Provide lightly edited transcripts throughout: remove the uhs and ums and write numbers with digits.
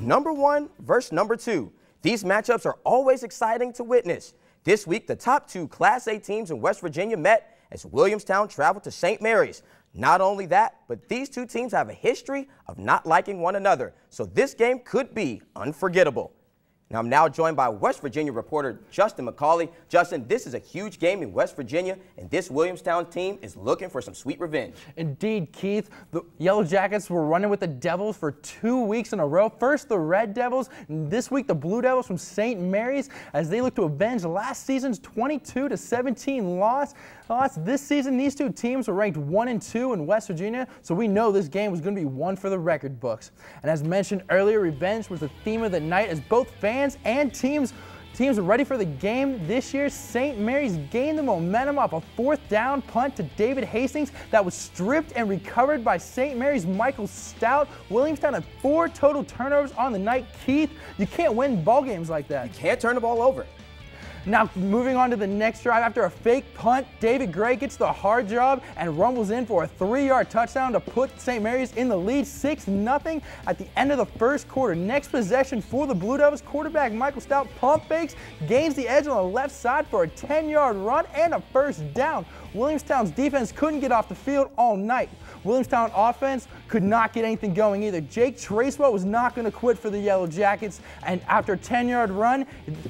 number 1 versus number 2. These matchups are always exciting to witness. This week, the top 2 Class A teams in West Virginia met as Williamstown traveled to St. Mary's. Not only that, but these two teams have a history of not liking one another, so this game could be unforgettable. Now, I'm now joined by West Virginia reporter Justin McCauley. Justin, this is a huge game in West Virginia, and this Williamstown team is looking for some sweet revenge. Indeed, Keith. The Yellow Jackets were running with the Devils for 2 weeks in a row. First, the Red Devils, and this week the Blue Devils from St. Mary's as they look to avenge last season's 22-17 loss. This season, these two teams were ranked 1 and 2 in West Virginia, so we know this game was going to be one for the record books. And as mentioned earlier, revenge was the theme of the night as both fans and teams are ready for the game this year. St. Mary's gained the momentum off a 4th down punt to David Hastings that was stripped and recovered by St. Mary's Michael Stout. Williamstown had 4 total turnovers on the night. Keith, you can't win ball games like that. You can't turn the ball over. Now, moving on to the next drive, after a fake punt, David Gray gets the hard job and rumbles in for a 3-yard touchdown to put St. Mary's in the lead 6-0 at the end of the first quarter. Next possession for the Blue Devils, quarterback Michael Stout pump fakes, gains the edge on the left side for a 10-yard run and a first down. Williamstown's defense couldn't get off the field all night. Williamstown offense could not get anything going either. Jake Tracewell was not going to quit for the Yellow Jackets, and after a 10-yard run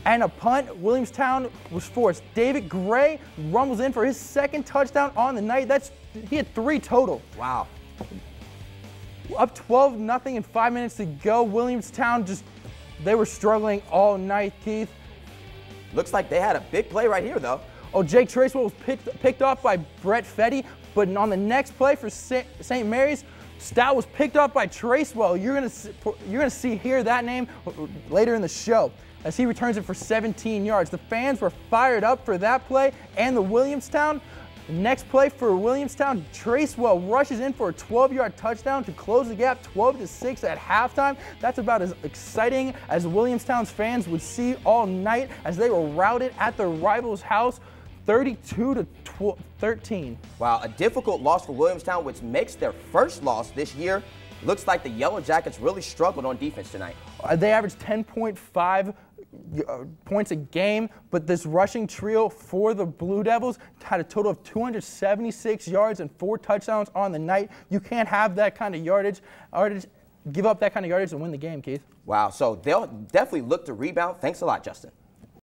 and a punt, Williamstown was forced. David Gray rumbles in for his 2nd touchdown on the night. He had 3 total. Wow. Up 12-0 and 5 minutes to go. Williamstown they were struggling all night, Keith. Looks like they had a big play right here, though. Oh, Jake Tracewell was picked off by Brett Fetty, but on the next play for St. Mary's, Stout was picked off by Tracewell. You're gonna hear that name later in the show as he returns it for 17 yards. The fans were fired up for that play, and the Williamstown. Next play for Williamstown, Tracewell rushes in for a 12-yard touchdown to close the gap 12-6 at halftime. That's about as exciting as Williamstown's fans would see all night as they were routed at their rival's house 32-13. Wow, a difficult loss for Williamstown, which makes their first loss this year. Looks like the Yellow Jackets really struggled on defense tonight. They averaged 10.5 points a game, but this rushing trio for the Blue Devils had a total of 276 yards and 4 touchdowns on the night. You can't have that kind of yardage, give up that kind of yardage and win the game, Keith. Wow, so they'll definitely look to rebound. Thanks a lot, Justin.